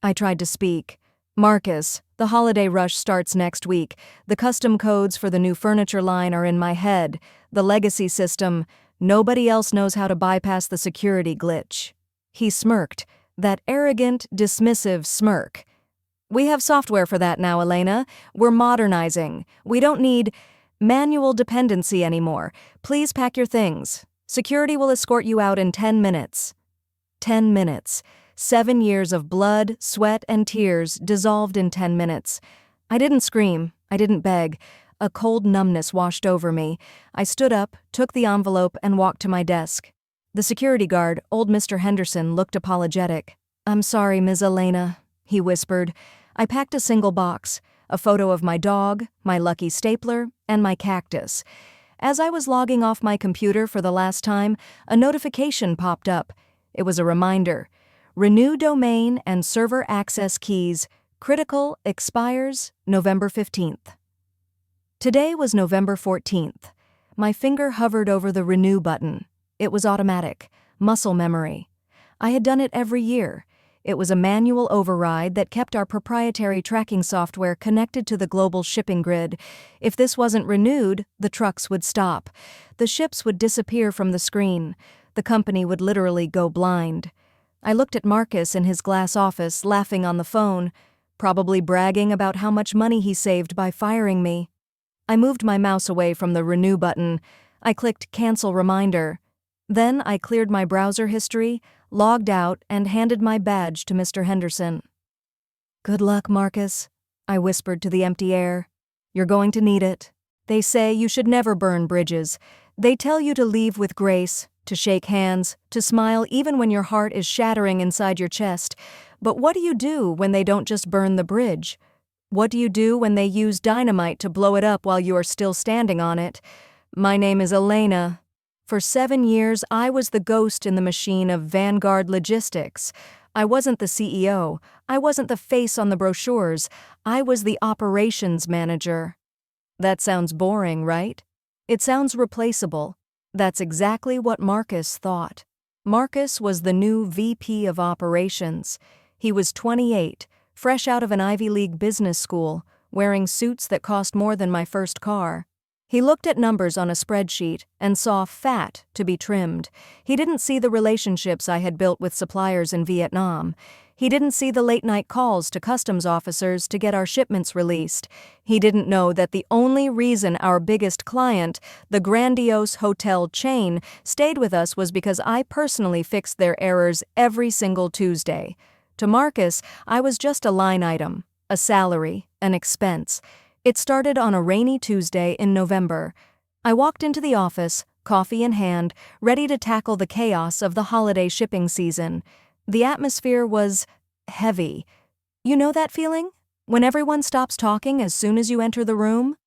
I tried to speak. Marcus, the holiday rush starts next week. The custom codes for the new furniture line are in my head. The legacy system, nobody else knows how to bypass the security glitch. He smirked, that arrogant, dismissive smirk. We have software for that now, Elena. We're modernizing. We don't need manual dependency anymore. Please pack your things. Security will escort you out in 10 minutes. 10 minutes. 7 years of blood, sweat, and tears dissolved in 10 minutes. I didn't scream. I didn't beg. A cold numbness washed over me. I stood up, took the envelope, and walked to my desk. The security guard, old Mr. Henderson, looked apologetic. "I'm sorry, Ms. Elena," he whispered. I packed a single box, a photo of my dog, my lucky stapler, and my cactus. As I was logging off my computer for the last time, a notification popped up. It was a reminder. Renew domain and server access keys. Critical expires November 15th. Today was November 14th. My finger hovered over the renew button. It was automatic, muscle memory. I had done it every year. It was a manual override that kept our proprietary tracking software connected to the global shipping grid. If this wasn't renewed, the trucks would stop. The ships would disappear from the screen. The company would literally go blind. I looked at Marcus in his glass office, laughing on the phone, probably bragging about how much money he saved by firing me. I moved my mouse away from the renew button. I clicked cancel reminder. Then I cleared my browser history, logged out, and handed my badge to Mr. Henderson. "Good luck, Marcus," I whispered to the empty air. "You're going to need it. They say you should never burn bridges. They tell you to leave with grace, to shake hands, to smile even when your heart is shattering inside your chest. But what do you do when they don't just burn the bridge? What do you do when they use dynamite to blow it up while you are still standing on it? My name is Elena. For 7 years, I was the ghost in the machine of Vanguard Logistics. I wasn't the CEO. I wasn't the face on the brochures. I was the operations manager." That sounds boring, right? It sounds replaceable. That's exactly what Marcus thought. Marcus was the new VP of operations. He was 28, fresh out of an Ivy League business school, wearing suits that cost more than my first car. He looked at numbers on a spreadsheet and saw fat to be trimmed. He didn't see the relationships I had built with suppliers in Vietnam. He didn't see the late-night calls to customs officers to get our shipments released. He didn't know that the only reason our biggest client, the grandiose hotel chain, stayed with us was because I personally fixed their errors every single Tuesday. To Marcus, I was just a line item, a salary, an expense. It started on a rainy Tuesday in November. I walked into the office, coffee in hand, ready to tackle the chaos of the holiday shipping season. The atmosphere was heavy. You know that feeling? When everyone stops talking as soon as you enter the room?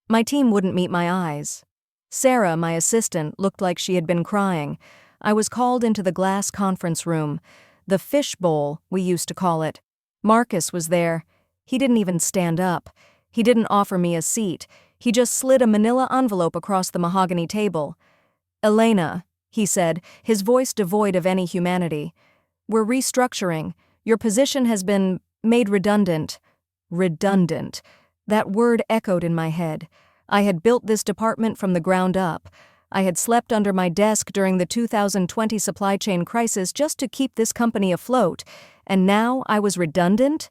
My team wouldn't meet my eyes. Sarah, my assistant, looked like she had been crying. I was called into the glass conference room. The fish bowl, we used to call it. Marcus was there. He didn't even stand up. He didn't offer me a seat. He just slid a manila envelope across the mahogany table. "Elena," he said, his voice devoid of any humanity. "We're restructuring. Your position has been made redundant." Redundant. That word echoed in my head. I had built this department from the ground up. I had slept under my desk during the 2020 supply chain crisis just to keep this company afloat. And now I was redundant?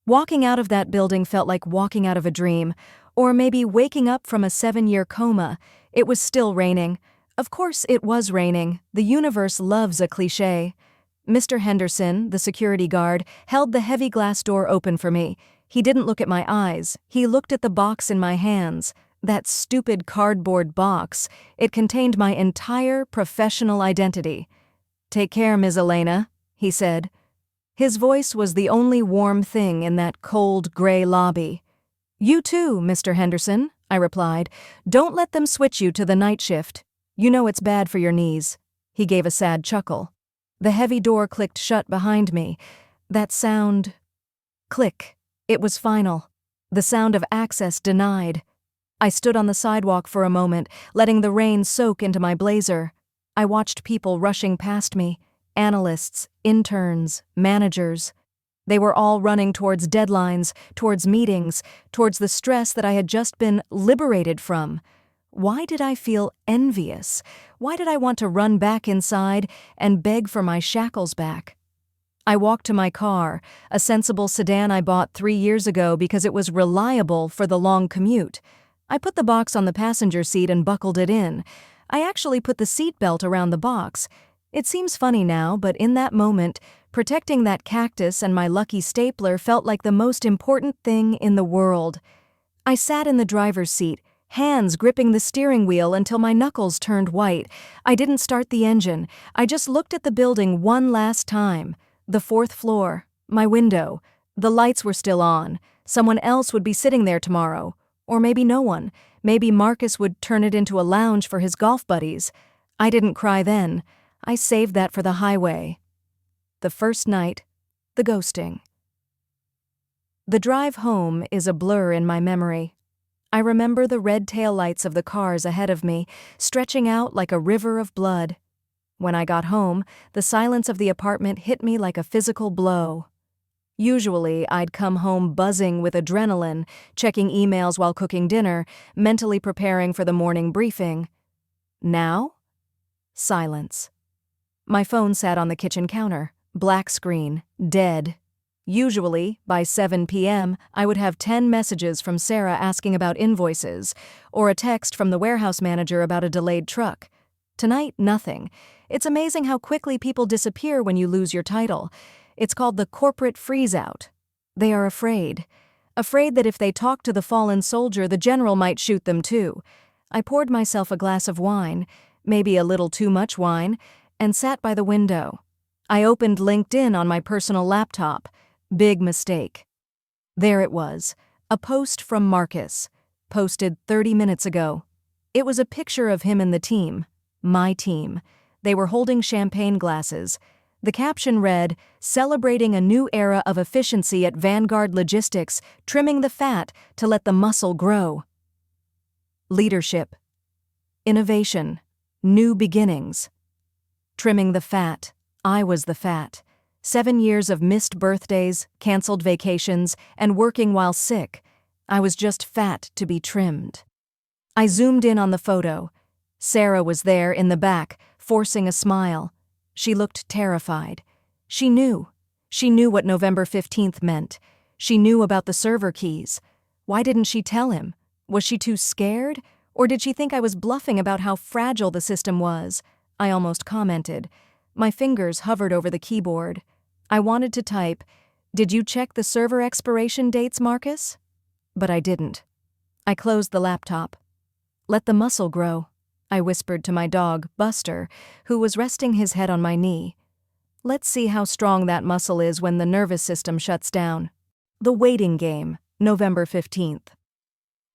Walking out of that building felt like walking out of a dream, or maybe waking up from a 7-year coma. It was still raining. Of course it was raining. The universe loves a cliché. Mr. Henderson, the security guard, held the heavy glass door open for me. He didn't look at my eyes. He looked at the box in my hands. That stupid cardboard box. It contained my entire professional identity. "Take care, Ms. Elena," he said. His voice was the only warm thing in that cold, gray lobby. "You too, Mr. Henderson," I replied. "Don't let them switch you to the night shift. You know it's bad for your knees." He gave a sad chuckle. The heavy door clicked shut behind me. That sound... Click. It was final. The sound of access denied. I stood on the sidewalk for a moment, letting the rain soak into my blazer. I watched people rushing past me. Analysts, interns, managers. They were all running towards deadlines, towards meetings, towards the stress that I had just been liberated from. Why did I feel envious? Why did I want to run back inside and beg for my shackles back? I walked to my car, a sensible sedan I bought 3 years ago because it was reliable for the long commute. I put the box on the passenger seat and buckled it in. I actually put the seat belt around the box. It seems funny now, but in that moment, protecting that cactus and my lucky stapler felt like the most important thing in the world. I sat in the driver's seat, hands gripping the steering wheel until my knuckles turned white. I didn't start the engine. I just looked at the building one last time. The 4th floor, my window. The lights were still on. Someone else would be sitting there tomorrow. Or maybe no one. Maybe Marcus would turn it into a lounge for his golf buddies. I didn't cry then. I saved that for the highway. The first night, the ghosting. The drive home is a blur in my memory. I remember the red taillights of the cars ahead of me, stretching out like a river of blood. When I got home, the silence of the apartment hit me like a physical blow. Usually, I'd come home buzzing with adrenaline, checking emails while cooking dinner, mentally preparing for the morning briefing. Now? Silence. My phone sat on the kitchen counter, black screen, dead. Usually, by 7 p.m., I would have 10 messages from Sarah asking about invoices, or a text from the warehouse manager about a delayed truck. Tonight, nothing. It's amazing how quickly people disappear when you lose your title. It's called the corporate freeze-out. They are afraid. Afraid that if they talk to the fallen soldier, the general might shoot them too. I poured myself a glass of wine, maybe a little too much wine, and sat by the window. I opened LinkedIn on my personal laptop. Big mistake. There it was, a post from Marcus, posted 30 minutes ago. It was a picture of him and the team, my team. They were holding champagne glasses. The caption read, "Celebrating a new era of efficiency at Vanguard Logistics, trimming the fat to let the muscle grow." Leadership. Innovation. New beginnings. Trimming the fat. I was the fat. 7 years of missed birthdays, canceled vacations, and working while sick. I was just fat to be trimmed. I zoomed in on the photo. Sarah was there in the back, forcing a smile. She looked terrified. She knew. She knew what November 15th meant. She knew about the server keys. Why didn't she tell him? Was she too scared? Or did she think I was bluffing about how fragile the system was? I almost commented. My fingers hovered over the keyboard. I wanted to type, "Did you check the server expiration dates, Marcus?" But I didn't. I closed the laptop. "Let the muscle grow," I whispered to my dog, Buster, who was resting his head on my knee. "Let's see how strong that muscle is when the nervous system shuts down." The waiting game, November 15th.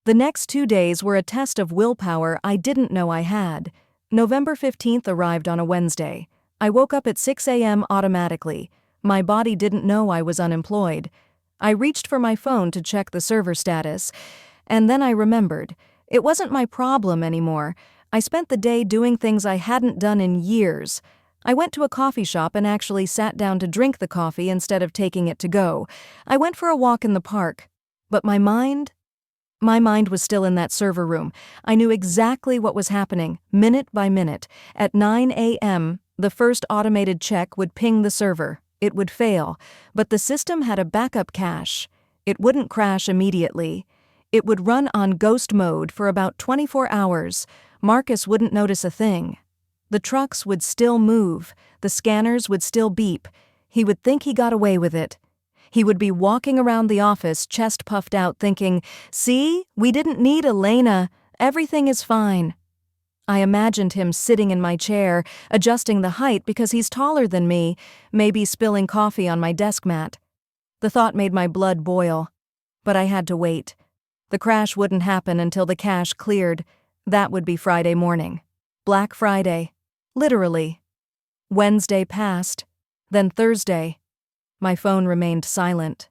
The next 2 days were a test of willpower I didn't know I had. November 15th arrived on a Wednesday. I woke up at 6 a.m. automatically. My body didn't know I was unemployed. I reached for my phone to check the server status, and then I remembered. It wasn't my problem anymore. I spent the day doing things I hadn't done in years. I went to a coffee shop and actually sat down to drink the coffee instead of taking it to go. I went for a walk in the park. But my mind was still in that server room. I knew exactly what was happening, minute by minute. At 9 a.m., the first automated check would ping the server. It would fail, but the system had a backup cache. It wouldn't crash immediately. It would run on ghost mode for about 24 hours. Marcus wouldn't notice a thing. The trucks would still move. The scanners would still beep. He would think he got away with it. He would be walking around the office, chest puffed out, thinking, "See, we didn't need Elena. Everything is fine." I imagined him sitting in my chair, adjusting the height because he's taller than me, maybe spilling coffee on my desk mat. The thought made my blood boil. But I had to wait. The crash wouldn't happen until the cache cleared. That would be Friday morning. Black Friday. Literally. Wednesday passed. Then Thursday. My phone remained silent.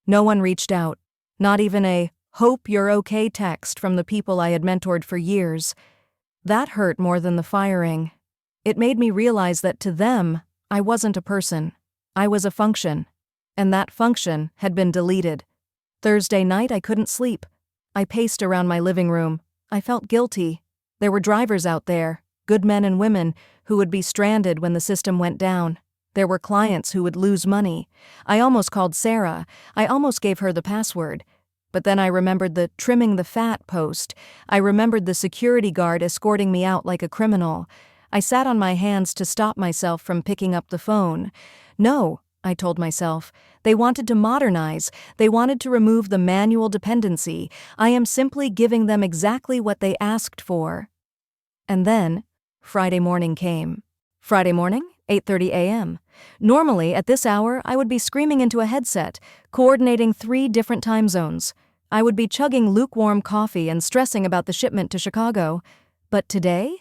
No one reached out. Not even a "hope you're okay" text from the people I had mentored for years. That hurt more than the firing. It made me realize that to them, I wasn't a person. I was a function. and that function had been deleted. Thursday night, I couldn't sleep. I paced around my living room. I felt guilty. There were drivers out there, good men and women, who would be stranded when the system went down. There were clients who would lose money. I almost called Sarah. I almost gave her the password. But then I remembered the trimming the fat post. I remembered the security guard escorting me out like a criminal. I sat on my hands to stop myself from picking up the phone. No, I told myself. They wanted to modernize. They wanted to remove the manual dependency. I am simply giving them exactly what they asked for. And then, Friday morning came. Friday morning, 8:30 a.m. Normally, at this hour, I would be screaming into a headset, coordinating 3 different time zones. I would be chugging lukewarm coffee and stressing about the shipment to Chicago. But today,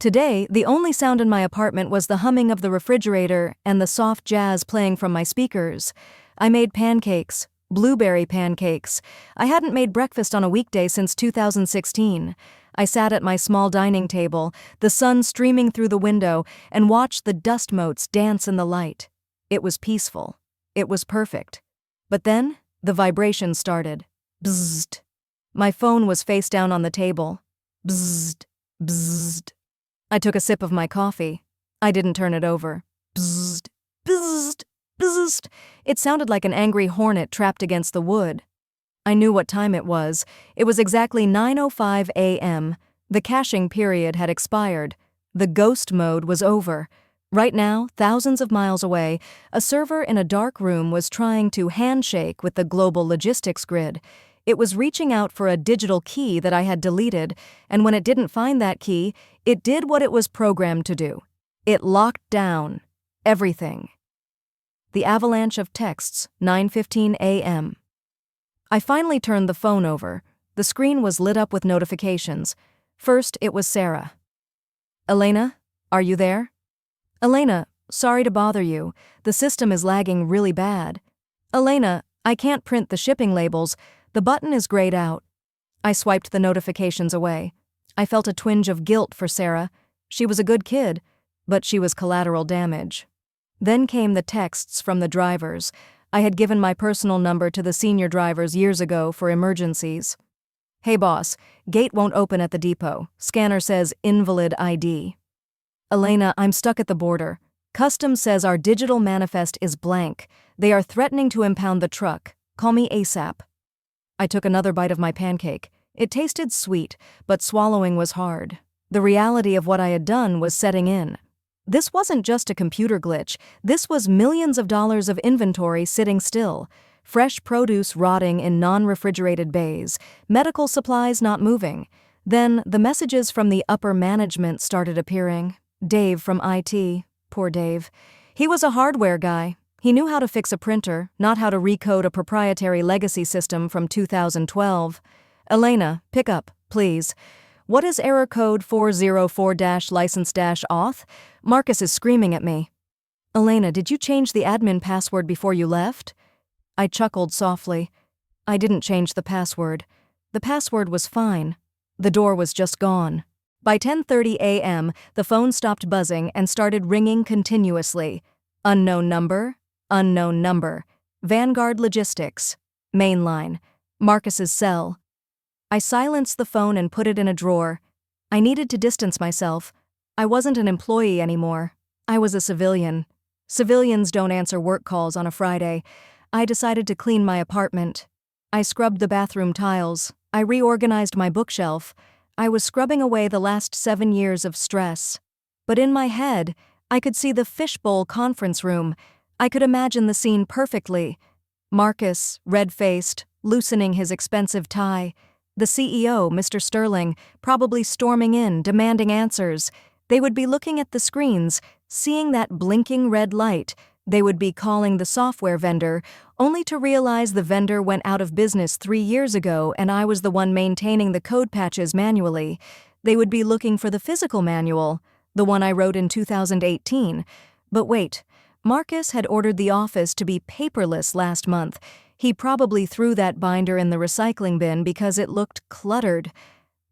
the only sound in my apartment was the humming of the refrigerator and the soft jazz playing from my speakers. I made pancakes, blueberry pancakes. I hadn't made breakfast on a weekday since 2016. I sat at my small dining table, the sun streaming through the window, and watched the dust motes dance in the light. It was peaceful. It was perfect. But then, the vibration started. Bzzzt. My phone was face down on the table. Bzzzt. Bzzzt. I took a sip of my coffee. I didn't turn it over. Bzzzt. Bzzzt. Bzzzt. It sounded like an angry hornet trapped against the wood. I knew what time it was. It was exactly 9:05 a.m. The caching period had expired. The ghost mode was over. Right now, thousands of miles away, a server in a dark room was trying to handshake with the global logistics grid. It was reaching out for a digital key that I had deleted, and when it didn't find that key, it did what it was programmed to do. It locked down everything. The avalanche of texts, 9:15 a.m. I finally turned the phone over. The screen was lit up with notifications. First, it was Sarah. Elena, are you there? Elena, sorry to bother you. The system is lagging really bad. Elena, I can't print the shipping labels. The button is grayed out. I swiped the notifications away. I felt a twinge of guilt for Sarah. She was a good kid, but she was collateral damage. Then came the texts from the drivers. I had given my personal number to the senior drivers years ago for emergencies. Hey boss, gate won't open at the depot. Scanner says invalid ID. Elena, I'm stuck at the border. Customs says our digital manifest is blank. They are threatening to impound the truck. Call me ASAP. I took another bite of my pancake. It tasted sweet, but swallowing was hard. The reality of what I had done was setting in. This wasn't just a computer glitch. This was millions of dollars of inventory sitting still. Fresh produce rotting in non-refrigerated bays. Medical supplies not moving. Then the messages from the upper management started appearing. Dave from IT. Poor Dave. He was a hardware guy. He knew how to fix a printer, not how to recode a proprietary legacy system from 2012. Elena, pick up, please. What is error code 404-license-auth? Marcus is screaming at me. Elena, did you change the admin password before you left? I chuckled softly. I didn't change the password. The password was fine. The door was just gone. By 10:30 a.m., the phone stopped buzzing and started ringing continuously. Unknown number. Unknown number. Vanguard Logistics. Mainline. Marcus's cell. I silenced the phone and put it in a drawer. I needed to distance myself. I wasn't an employee anymore. I was a civilian. Civilians don't answer work calls on a Friday. I decided to clean my apartment. I scrubbed the bathroom tiles. I reorganized my bookshelf. I was scrubbing away the last 7 years of stress. But in my head, I could see the fishbowl conference room. I could imagine the scene perfectly. Marcus, red-faced, loosening his expensive tie. The CEO, Mr. Sterling, probably storming in, demanding answers. They would be looking at the screens, seeing that blinking red light. They would be calling the software vendor, only to realize the vendor went out of business 3 years ago and I was the one maintaining the code patches manually. They would be looking for the physical manual, the one I wrote in 2018. But wait, Marcus had ordered the office to be paperless last month. He probably threw that binder in the recycling bin because it looked cluttered.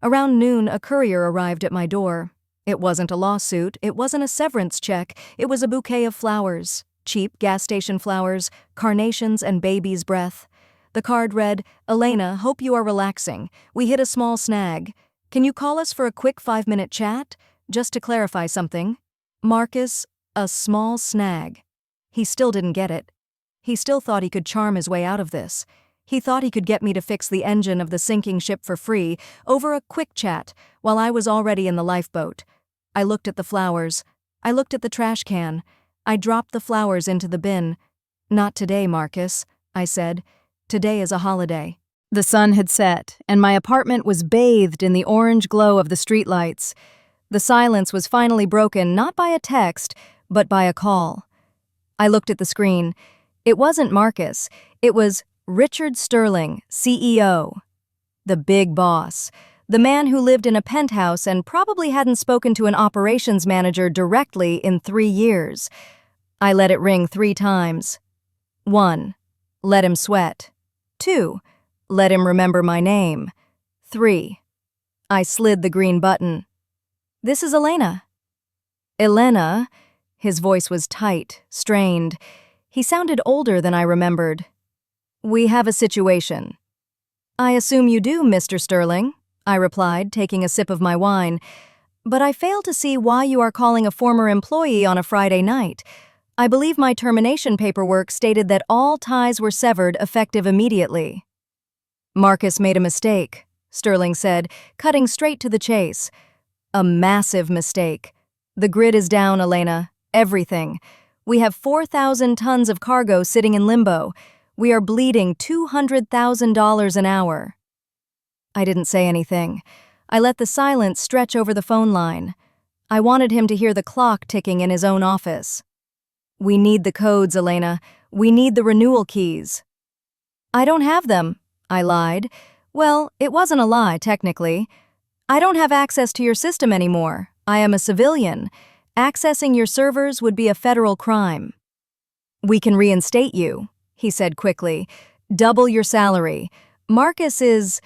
Around noon, a courier arrived at my door. It wasn't a lawsuit, it wasn't a severance check, it was a bouquet of flowers. cheap gas station flowers, carnations, and baby's breath. The card read, "Elena, hope you are relaxing. We hit a small snag. Can you call us for a quick 5-minute chat? Just to clarify something." Marcus, a small snag. He still didn't get it. He still thought he could charm his way out of this. He thought he could get me to fix the engine of the sinking ship for free over a quick chat while I was already in the lifeboat. I looked at the flowers. I looked at the trash can. I dropped the flowers into the bin. "Not today, Marcus," I said. "Today is a holiday." The sun had set, and my apartment was bathed in the orange glow of the streetlights. The silence was finally broken not by a text, but by a call. I looked at the screen. It wasn't Marcus. It was Richard Sterling, CEO. The big boss. The man who lived in a penthouse and probably hadn't spoken to an operations manager directly in 3 years. I let it ring 3 times. 1. Let him sweat. 2. Let him remember my name. 3. I slid the green button. "This is Elena." "Elena?" His voice was tight, strained. He sounded older than I remembered. "We have a situation." "I assume you do, Mr. Sterling," I replied, taking a sip of my wine. "But I fail to see why you are calling a former employee on a Friday night. I believe my termination paperwork stated that all ties were severed effective immediately." "Marcus made a mistake," Sterling said, cutting straight to the chase. "A massive mistake. The grid is down, Elena. Everything. We have 4,000 tons of cargo sitting in limbo. We are bleeding $200,000 an hour." I didn't say anything. I let the silence stretch over the phone line. I wanted him to hear the clock ticking in his own office. "We need the codes, Elena. We need the renewal keys." "I don't have them," I lied. Well, it wasn't a lie, technically. "I don't have access to your system anymore. I am a civilian. Accessing your servers would be a federal crime." "We can reinstate you," he said quickly. "Double your salary. Marcus is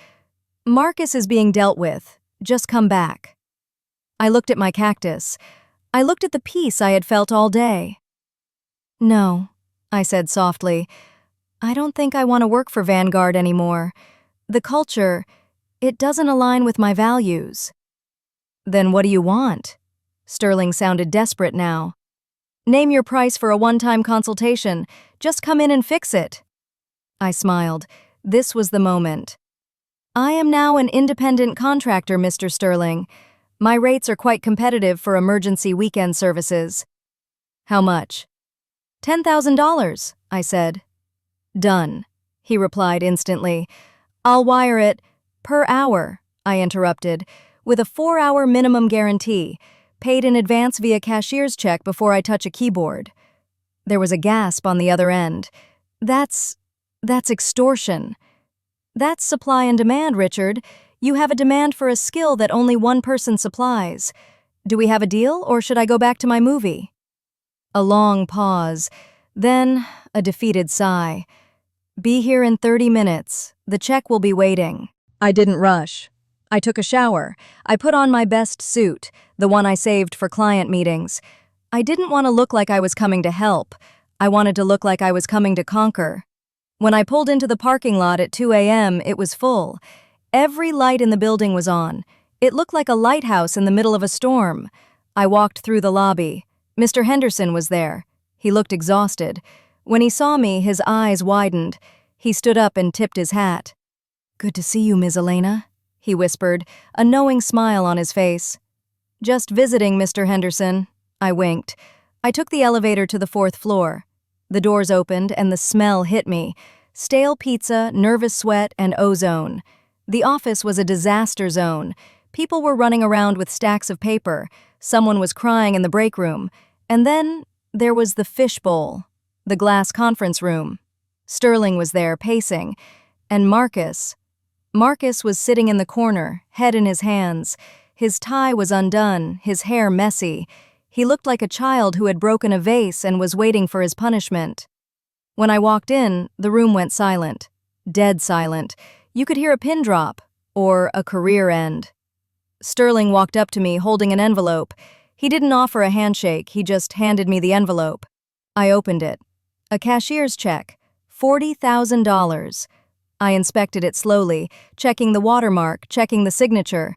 being dealt with. Just come back." I looked at my cactus. I looked at the peace I had felt all day. "No," I said softly. "I don't think I want to work for Vanguard anymore. The culture, it doesn't align with my values." "Then what do you want?" Sterling sounded desperate now. "Name your price for a one-time consultation. Just come in and fix it." I smiled. This was the moment. "I am now an independent contractor, Mr. Sterling. My rates are quite competitive for emergency weekend services." "How much?" $10,000, I said. "Done," he replied instantly. "I'll wire it per hour," I interrupted, "with a 4-hour minimum guarantee, paid in advance via cashier's check before I touch a keyboard." There was a gasp on the other end. That's extortion." "That's supply and demand, Richard. You have a demand for a skill that only one person supplies. Do we have a deal, or should I go back to my movie?" A long pause, then a defeated sigh. "Be here in 30 minutes. The check will be waiting." I didn't rush. I took a shower. I put on my best suit, the one I saved for client meetings. I didn't want to look like I was coming to help. I wanted to look like I was coming to conquer. When I pulled into the parking lot at 2 a.m., it was full. Every light in the building was on. It looked like a lighthouse in the middle of a storm. I walked through the lobby. Mr. Henderson was there. He looked exhausted. When he saw me, his eyes widened. He stood up and tipped his hat. "Good to see you, Ms. Elena," he whispered, a knowing smile on his face. "Just visiting, Mr. Henderson." I winked. I took the elevator to the 4th floor. The doors opened and the smell hit me. Stale pizza, nervous sweat, and ozone. The office was a disaster zone. People were running around with stacks of paper. Someone was crying in the break room. And then there was the fishbowl, the glass conference room. Sterling was there, pacing. And Marcus was sitting in the corner, head in his hands. His tie was undone, his hair messy. He looked like a child who had broken a vase and was waiting for his punishment. When I walked in, the room went silent. Dead silent. You could hear a pin drop, or a career end. Sterling walked up to me holding an envelope. He didn't offer a handshake, he just handed me the envelope. I opened it. A cashier's check. $40,000. I inspected it slowly, checking the watermark, checking the signature.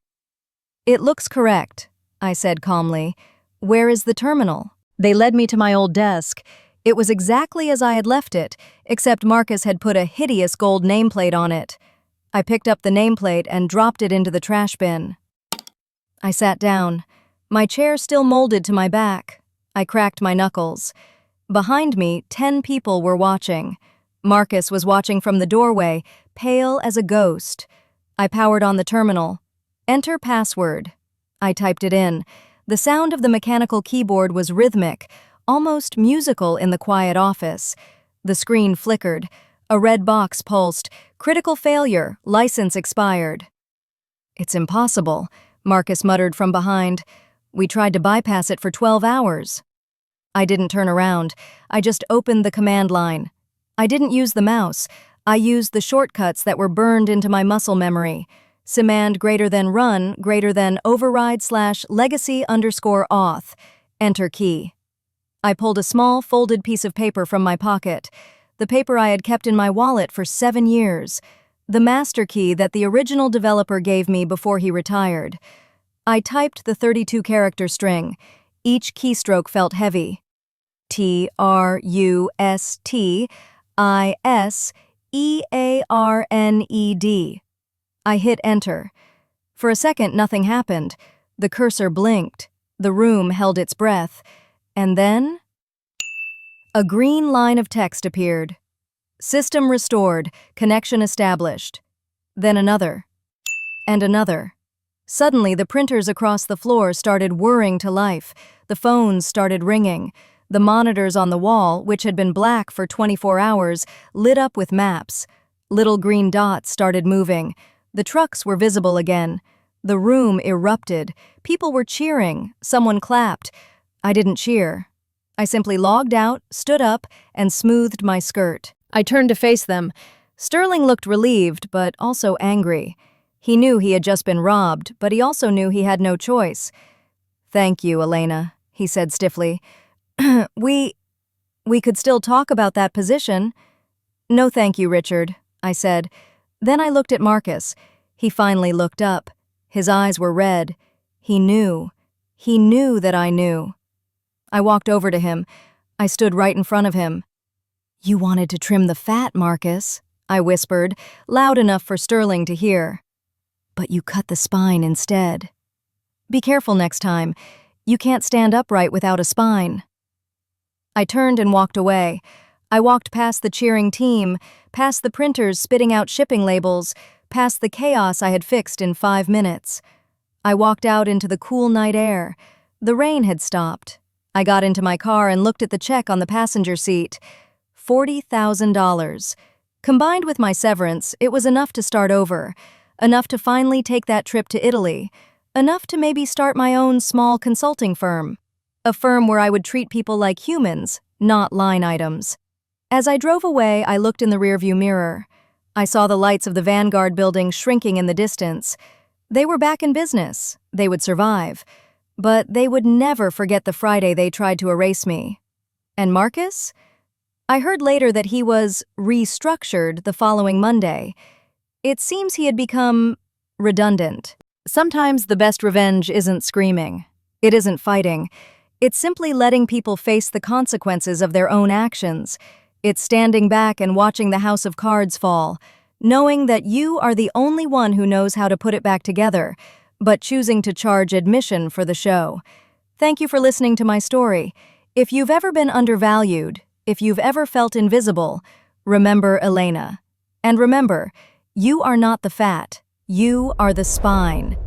It looks correct, I said calmly. Where is the terminal? They led me to my old desk. It was exactly as I had left it, except Marcus had put a hideous gold nameplate on it. I picked up the nameplate and dropped it into the trash bin. I sat down. My chair still molded to my back. I cracked my knuckles. Behind me, 10 people were watching. Marcus was watching from the doorway, pale as a ghost. I powered on the terminal. Enter password. I typed it in. The sound of the mechanical keyboard was rhythmic, almost musical in the quiet office. The screen flickered. A red box pulsed. Critical failure. License expired. It's impossible, Marcus muttered from behind. We tried to bypass it for 12 hours. I didn't turn around. I just opened the command line. I didn't use the mouse. I used the shortcuts that were burned into my muscle memory. Command greater than run greater than override / legacy _ auth. Enter key. I pulled a small folded piece of paper from my pocket. The paper I had kept in my wallet for 7 years. The master key that the original developer gave me before he retired. I typed the 32-character string. Each keystroke felt heavy. TRUSTISEARNED. I hit enter. For a second, nothing happened. The cursor blinked. The room held its breath. And then, a green line of text appeared. System restored. Connection established. Then another. And another. Suddenly, the printers across the floor started whirring to life. The phones started ringing. The monitors on the wall, which had been black for 24 hours, lit up with maps. Little green dots started moving. The trucks were visible again. The room erupted. People were cheering. Someone clapped. I didn't cheer. I simply logged out, stood up, and smoothed my skirt. I turned to face them. Sterling looked relieved, but also angry. He knew he had just been robbed, but he also knew he had no choice. "Thank you, Elena," he said stiffly. We could still talk about that position." "No thank you, Richard," I said. Then I looked at Marcus. He finally looked up. His eyes were red. He knew. He knew that I knew. I walked over to him. I stood right in front of him. "You wanted to trim the fat, Marcus," I whispered, loud enough for Sterling to hear. "But you cut the spine instead. Be careful next time. You can't stand upright without a spine." I turned and walked away. I walked past the cheering team, past the printers spitting out shipping labels, past the chaos I had fixed in 5 minutes. I walked out into the cool night air. The rain had stopped. I got into my car and looked at the check on the passenger seat. $40,000. Combined with my severance, it was enough to start over, enough to finally take that trip to Italy, enough to maybe start my own small consulting firm. A firm where I would treat people like humans, not line items. As I drove away, I looked in the rearview mirror. I saw the lights of the Vanguard building shrinking in the distance. They were back in business. They would survive. But they would never forget the Friday they tried to erase me. And Marcus? I heard later that he was restructured the following Monday. It seems he had become redundant. Sometimes the best revenge isn't screaming. It isn't fighting. It's simply letting people face the consequences of their own actions. It's standing back and watching the house of cards fall, knowing that you are the only one who knows how to put it back together, but choosing to charge admission for the show. Thank you for listening to my story. If you've ever been undervalued, if you've ever felt invisible, remember Elena. And remember, you are not the fat. You are the spine.